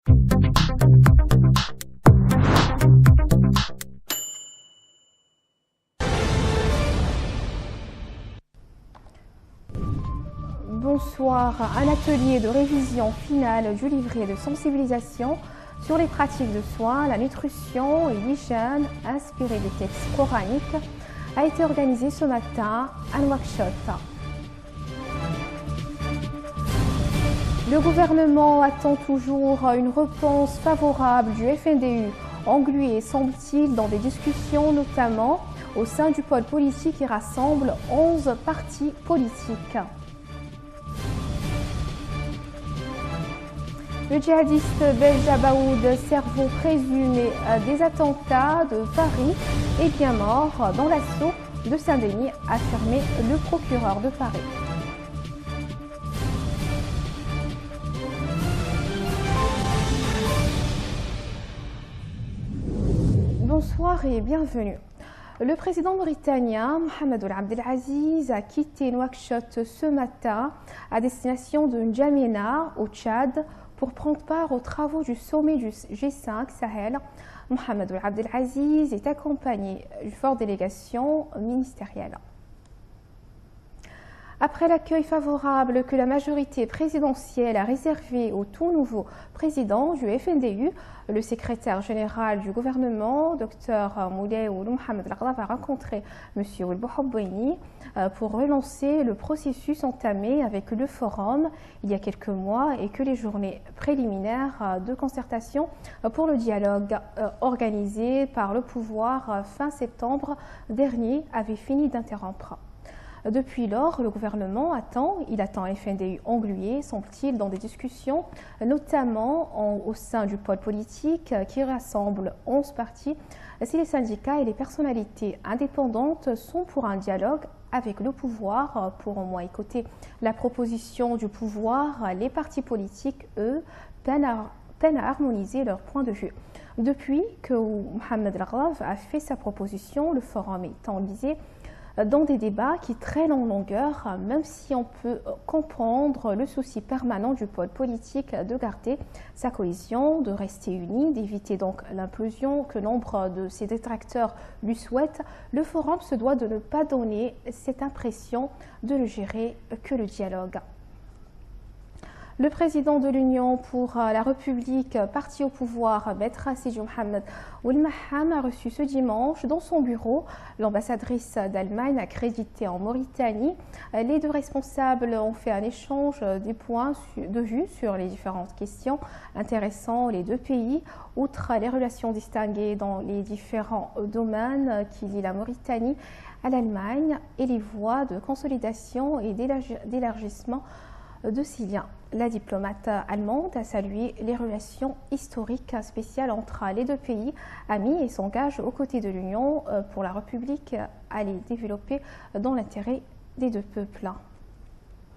Bonsoir. Un atelier de révision finale du livret de sensibilisation sur les pratiques de soins, la nutrition et l'hygiène inspiré des textes coraniques a été organisé ce matin à Nouakchott. Le gouvernement attend toujours une réponse favorable du FNDU, englué semble-t-il dans des discussions notamment au sein du pôle politique qui rassemble 11 partis politiques. Le djihadiste Beljabaoud, cerveau présumé des attentats de Paris, est bien mort dans l'assaut de Saint-Denis, a affirmé le procureur de Paris. Bonsoir et bienvenue. Le président mauritanien Mohamed Ould Abdelaziz a quitté Nouakchott ce matin à destination de N'Djamena au Tchad pour prendre part aux travaux du sommet du G5 Sahel. Mohamed Ould Abdelaziz est accompagné d'une forte délégation ministérielle. Après l'accueil favorable que la majorité présidentielle a réservé au tout nouveau président du FNDU, le secrétaire général du gouvernement, Dr Moulay Ould Mohamed Al-Ghdaf, a rencontré M. Ould Bouhobeni pour relancer le processus entamé avec le forum il y a quelques mois et que les journées préliminaires de concertation pour le dialogue organisé par le pouvoir fin septembre dernier avaient fini d'interrompre. Depuis lors, le gouvernement attend FNDU englué, semble-t-il, dans des discussions, notamment au sein du pôle politique qui rassemble 11 partis, si les syndicats et les personnalités indépendantes sont pour un dialogue avec le pouvoir, pour au moins écouter la proposition du pouvoir. Les partis politiques, eux, peinent à harmoniser leur point de vue. Depuis que Mohamed Al-Ghdaf a fait sa proposition, le forum est enlisé dans des débats qui traînent en longueur, même si on peut comprendre le souci permanent du pôle politique de garder sa cohésion, de rester uni, d'éviter donc l'implosion que nombre de ses détracteurs lui souhaitent. Le forum se doit de ne pas donner cette impression de ne gérer que le dialogue. Le président de l'Union pour la République, parti au pouvoir, Maître Sidi Mohamed Ould Maham, a reçu ce dimanche dans son bureau l'ambassadrice d'Allemagne accréditée en Mauritanie. Les deux responsables ont fait un échange des points de vue sur les différentes questions intéressant les deux pays, outre les relations distinguées dans les différents domaines qui lient la Mauritanie à l'Allemagne et les voies de consolidation et d'élargissement de ces liens. La diplomate allemande a salué les relations historiques spéciales entre les deux pays amis et s'engage aux côtés de l'Union pour la République à les développer dans l'intérêt des deux peuples.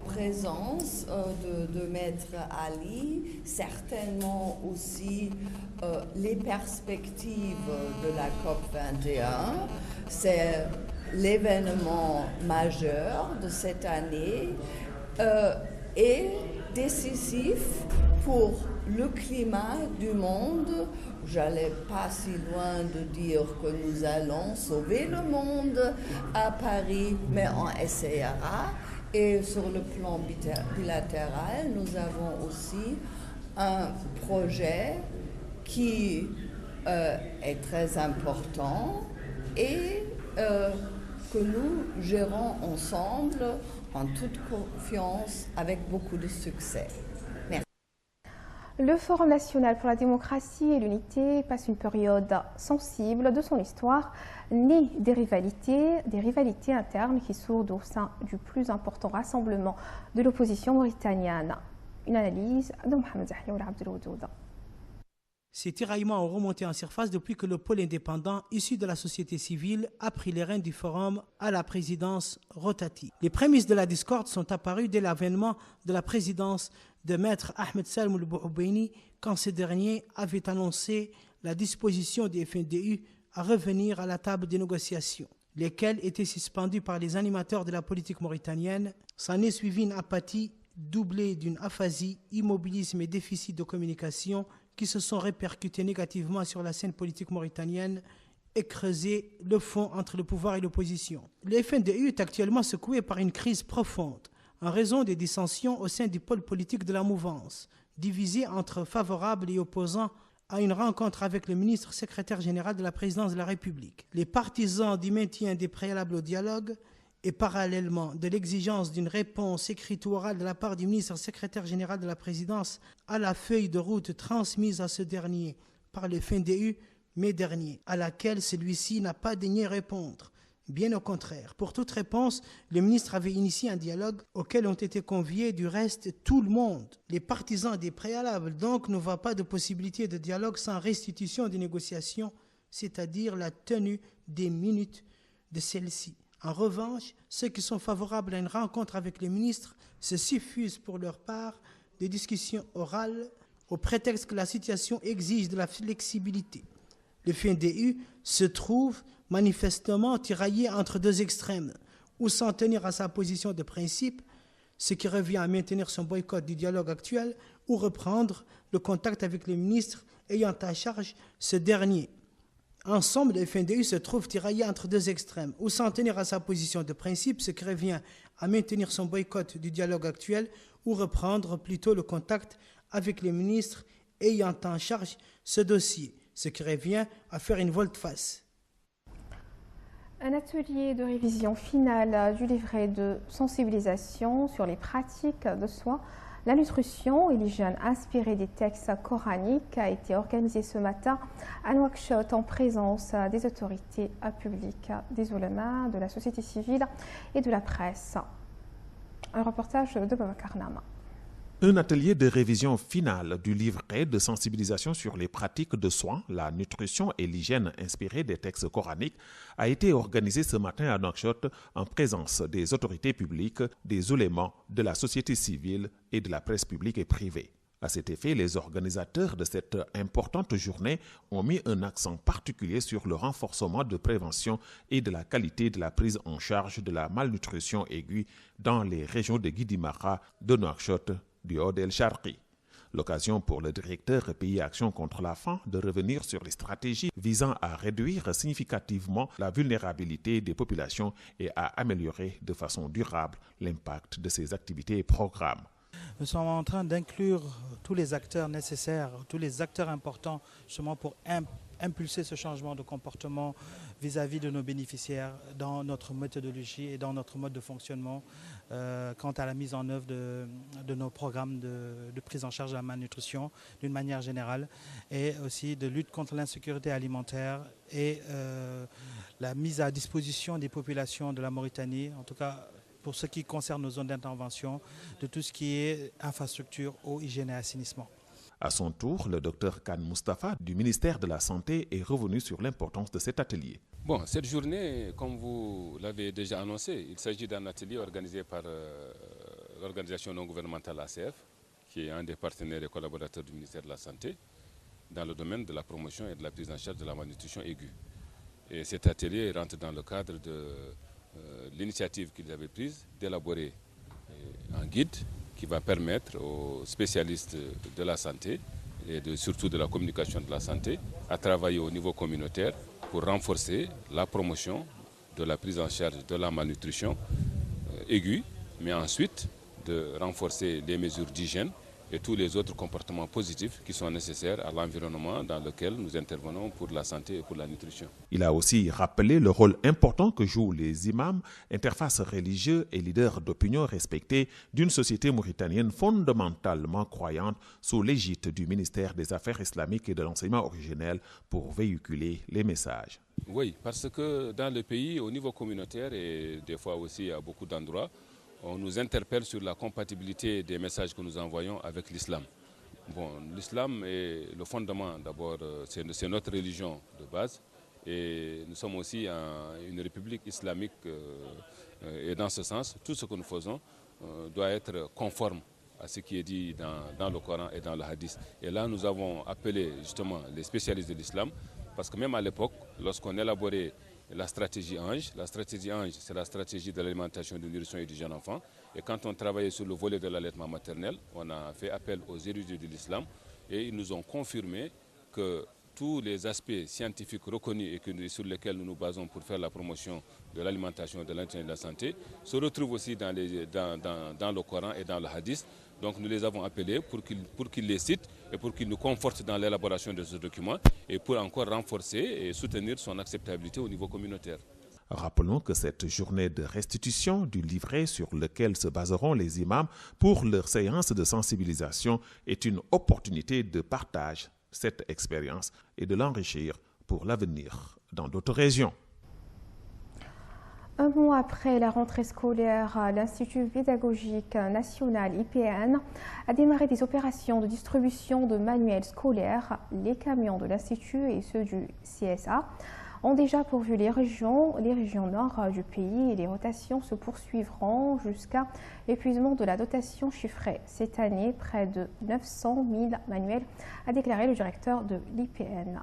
Présence de Maître Ali, certainement aussi les perspectives de la COP 21. C'est l'événement majeur de cette année et décisif pour le climat du monde. J'allais pas si loin de dire que nous allons sauver le monde à Paris, mais on essaiera. Et sur le plan bilatéral, nous avons aussi un projet qui est très important et que nous gérons ensemble en toute confiance, avec beaucoup de succès. Merci. Le Forum national pour la démocratie et l'unité passe une période sensible de son histoire, née des rivalités internes qui sourdent au sein du plus important rassemblement de l'opposition mauritanienne. Une analyse de Mohamed Zahia Ould Abdeloudoud. Ces tiraillements ont remonté en surface depuis que le pôle indépendant issu de la société civile a pris les rênes du forum à la présidence rotative. Les prémices de la discorde sont apparues dès l'avènement de la présidence de Maître Ahmed Salem Ould Bouhobeni, quand ce dernier avait annoncé la disposition du FNDU à revenir à la table des négociations, lesquelles étaient suspendues par les animateurs de la politique mauritanienne. S'en est suivi une apathie doublée d'une aphasie, immobilisme et déficit de communication qui se sont répercutés négativement sur la scène politique mauritanienne et creusé le fond entre le pouvoir et l'opposition. Le FNDU est actuellement secoué par une crise profonde en raison des dissensions au sein du pôle politique de la mouvance, divisé entre favorables et opposants à une rencontre avec le ministre secrétaire général de la présidence de la République. Les partisans du maintien des préalables au dialogue et parallèlement de l'exigence d'une réponse écrite ou orale de la part du ministre secrétaire général de la présidence à la feuille de route transmise à ce dernier par le FNDU mai dernier, à laquelle celui-ci n'a pas daigné répondre. Bien au contraire, pour toute réponse, le ministre avait initié un dialogue auquel ont été conviés du reste tout le monde. Les partisans des préalables donc ne voient pas de possibilité de dialogue sans restitution des négociations, c'est-à-dire la tenue des minutes de celles-ci. En revanche, ceux qui sont favorables à une rencontre avec le ministre se suffusent pour leur part des discussions orales au prétexte que la situation exige de la flexibilité. Le FNDU se trouve manifestement tiraillé entre deux extrêmes, ou s'en tenir à sa position de principe, ce qui revient à maintenir son boycott du dialogue actuel, ou reprendre le contact avec le ministre ayant à charge ce dernier. Ensemble, le FNDU se trouve tiraillé entre deux extrêmes, ou s'en tenir à sa position de principe, ce qui revient à maintenir son boycott du dialogue actuel, ou reprendre plutôt le contact avec le ministre ayant en charge ce dossier, ce qui revient à faire une volte-face. Un atelier de révision finale du livret de sensibilisation sur les pratiques de soins, la nutrition et l'hygiène inspirés des textes coraniques a été organisé ce matin à Nouakchott en présence des autorités publiques, des oulémas, de la société civile et de la presse. Un reportage de Babacar Nama. Un atelier de révision finale du livret de sensibilisation sur les pratiques de soins, la nutrition et l'hygiène inspirés des textes coraniques a été organisé ce matin à Nouakchott en présence des autorités publiques, des oulémas, de la société civile et de la presse publique et privée. À cet effet, les organisateurs de cette importante journée ont mis un accent particulier sur le renforcement de prévention et de la qualité de la prise en charge de la malnutrition aiguë dans les régions de Guidimara, de Nouakchott, du Haut El Charqi. L'occasion pour le directeur Pays Action contre la faim de revenir sur les stratégies visant à réduire significativement la vulnérabilité des populations et à améliorer de façon durable l'impact de ces activités et programmes. Nous sommes en train d'inclure tous les acteurs nécessaires, tous les acteurs importants justement pour impulser ce changement de comportement vis-à-vis de nos bénéficiaires dans notre méthodologie et dans notre mode de fonctionnement quant à la mise en œuvre de nos programmes de prise en charge de la malnutrition d'une manière générale et aussi de lutte contre l'insécurité alimentaire et la mise à disposition des populations de la Mauritanie, en tout cas pour ce qui concerne nos zones d'intervention, de tout ce qui est infrastructure, eau, hygiène et assainissement. À son tour, le Dr Khan Moustapha du ministère de la Santé est revenu sur l'importance de cet atelier. Bon, cette journée, comme vous l'avez déjà annoncé, il s'agit d'un atelier organisé par l'organisation non gouvernementale ACF, qui est un des partenaires et collaborateurs du ministère de la Santé, dans le domaine de la promotion et de la prise en charge de la malnutrition aiguë. Et cet atelier rentre dans le cadre de l'initiative qu'ils avaient prise d'élaborer un guide qui va permettre aux spécialistes de la santé et surtout de la communication de la santé à travailler au niveau communautaire pour renforcer la promotion de la prise en charge de la malnutrition aiguë, mais ensuite de renforcer les mesures d'hygiène et tous les autres comportements positifs qui sont nécessaires à l'environnement dans lequel nous intervenons pour la santé et pour la nutrition. Il a aussi rappelé le rôle important que jouent les imams, interfaces religieux et leaders d'opinion respectés d'une société mauritanienne fondamentalement croyante sous l'égide du ministère des Affaires islamiques et de l'enseignement originel pour véhiculer les messages. Oui, parce que dans le pays, au niveau communautaire et des fois aussi à beaucoup d'endroits, on nous interpelle sur la compatibilité des messages que nous envoyons avec l'islam. Bon, l'islam est le fondement, d'abord, c'est notre religion de base. Et nous sommes aussi une république islamique. Et dans ce sens, tout ce que nous faisons doit être conforme à ce qui est dit dans le Coran et dans le Hadith. Et là, nous avons appelé justement les spécialistes de l'islam, parce que même à l'époque, lorsqu'on élaborait la stratégie Ange, c'est la stratégie de l'alimentation, de nourrisson et du jeune enfant. Et quand on travaillait sur le volet de l'allaitement maternel, on a fait appel aux érudits de l'islam Et ils nous ont confirmé que tous les aspects scientifiques reconnus et sur lesquels nous nous basons pour faire la promotion de l'alimentation et de l'entretien de la santé se retrouvent aussi dans le Coran et dans le Hadith. Donc nous les avons appelés pour qu'ils les citent et pour qu'ils nous confortent dans l'élaboration de ce document et pour encore renforcer et soutenir son acceptabilité au niveau communautaire. Rappelons que cette journée de restitution du livret sur lequel se baseront les imams pour leur séance de sensibilisation est une opportunité de partage cette expérience et de l'enrichir pour l'avenir dans d'autres régions. Un mois après la rentrée scolaire, l'Institut pédagogique national IPN a démarré des opérations de distribution de manuels scolaires. Les camions de l'Institut et ceux du CSA ont déjà pourvu les régions nord du pays et les rotations se poursuivront jusqu'à l'épuisement de la dotation chiffrée. Cette année, près de 900 000 manuels, a déclaré le directeur de l'IPN.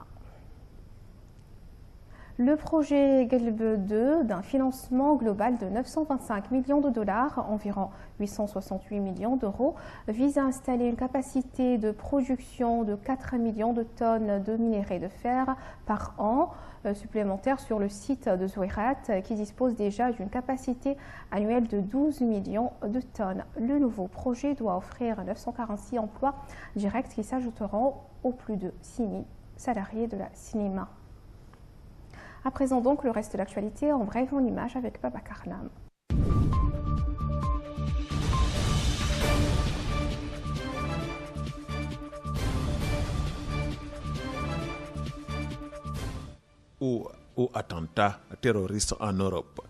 Le projet Gelbe 2 d'un financement global de 925 millions de dollars, environ 868 millions d'euros, vise à installer une capacité de production de 4 millions de tonnes de minerai de fer par an supplémentaire sur le site de Zouirat qui dispose déjà d'une capacité annuelle de 12 millions de tonnes. Le nouveau projet doit offrir 946 emplois directs qui s'ajouteront aux plus de 6 000 salariés de la cinéma. À présent donc, le reste de l'actualité en bref en images avec Babacar Nam. Au attentat terroriste en Europe.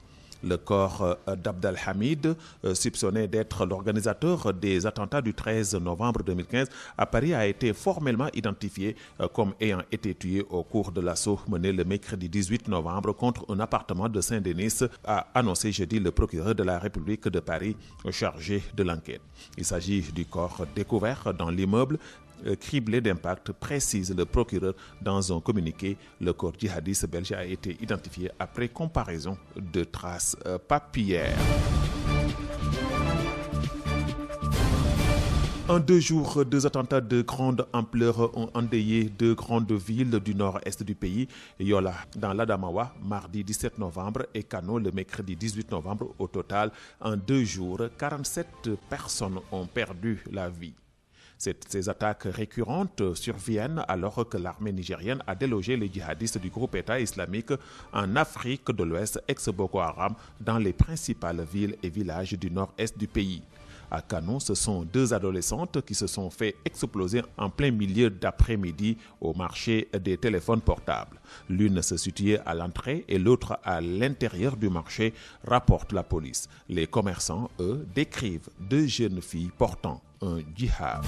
Le corps d'Abdel Hamid, soupçonné d'être l'organisateur des attentats du 13 novembre 2015 à Paris, a été formellement identifié comme ayant été tué au cours de l'assaut mené le mercredi 18 novembre contre un appartement de Saint-Denis, a annoncé jeudi le procureur de la République de Paris chargé de l'enquête. Il s'agit du corps découvert dans l'immeuble criblé d'impact, précise le procureur dans un communiqué. Le corps djihadiste belge a été identifié après comparaison de traces papillaires. En 2 jours, 2 attentats de grande ampleur ont endeuillé 2 grandes villes du nord-est du pays, Yola dans l'Adamawa, mardi 17 novembre, et Kano le mercredi 18 novembre. Au total, en 2 jours, 47 personnes ont perdu la vie. Ces attaques récurrentes surviennent alors que l'armée nigérienne a délogé les djihadistes du groupe État islamique en Afrique de l'Ouest, ex-Boko Haram, dans les principales villes et villages du nord-est du pays. À Kano, ce sont 2 adolescentes qui se sont fait exploser en plein milieu d'après-midi au marché des téléphones portables. L'une se situait à l'entrée et l'autre à l'intérieur du marché, rapporte la police. Les commerçants, eux, décrivent 2 jeunes filles portant un djihad.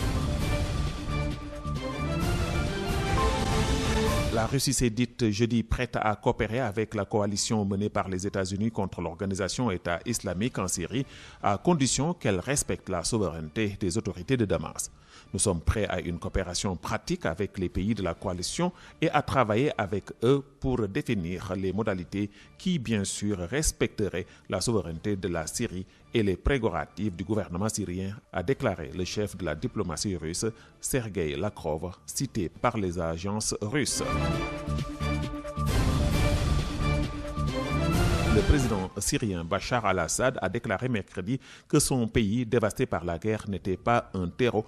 La Russie s'est dite jeudi prête à coopérer avec la coalition menée par les États-Unis contre l'organisation État islamique en Syrie, à condition qu'elle respecte la souveraineté des autorités de Damas. Nous sommes prêts à une coopération pratique avec les pays de la coalition et à travailler avec eux pour définir les modalités qui, bien sûr, respecteraient la souveraineté de la Syrie et les prérogatives du gouvernement syrien, a déclaré le chef de la diplomatie russe, Sergei Lavrov, cité par les agences russes. Le président syrien Bachar al-Assad a déclaré mercredi que son pays, dévasté par la guerre, n'était pas un terreau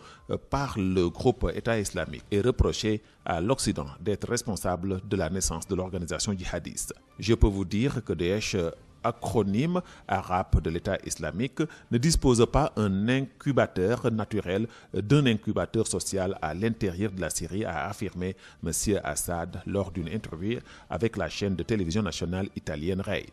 par le groupe État islamique et reproché à l'Occident d'être responsable de la naissance de l'organisation djihadiste. Je peux vous dire que Daesh, acronyme arabe de l'État islamique, ne dispose pas d'un incubateur naturel, d'un incubateur social à l'intérieur de la Syrie, a affirmé M. Assad lors d'une interview avec la chaîne de télévision nationale italienne RAI.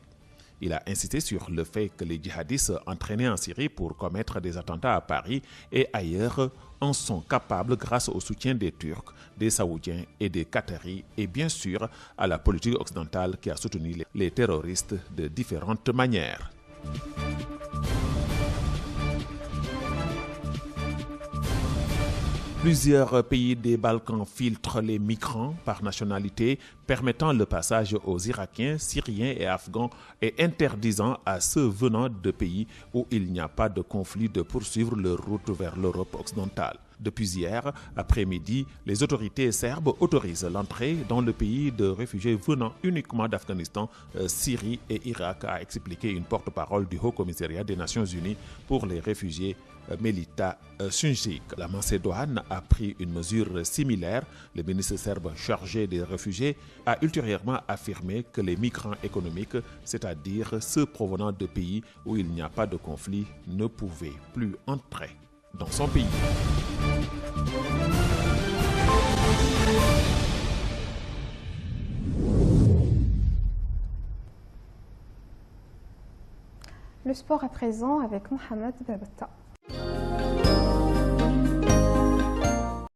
Il a insisté sur le fait que les djihadistes entraînés en Syrie pour commettre des attentats à Paris et ailleurs en sont capables grâce au soutien des Turcs, des Saoudiens et des Qataris et bien sûr à la politique occidentale qui a soutenu les terroristes de différentes manières. Plusieurs pays des Balkans filtrent les migrants par nationalité, permettant le passage aux Irakiens, Syriens et Afghans et interdisant à ceux venant de pays où il n'y a pas de conflit de poursuivre leur route vers l'Europe occidentale. Depuis hier après-midi, les autorités serbes autorisent l'entrée dans le pays de réfugiés venant uniquement d'Afghanistan, Syrie et Irak, a expliqué une porte-parole du Haut Commissariat des Nations Unies pour les réfugiés, Melita Sunjic. La Macédoine a pris une mesure similaire. Le ministre serbe chargé des réfugiés a ultérieurement affirmé que les migrants économiques, c'est-à-dire ceux provenant de pays où il n'y a pas de conflit, ne pouvaient plus entrer dans son pays. Le sport à présent avec Mohamed Babata.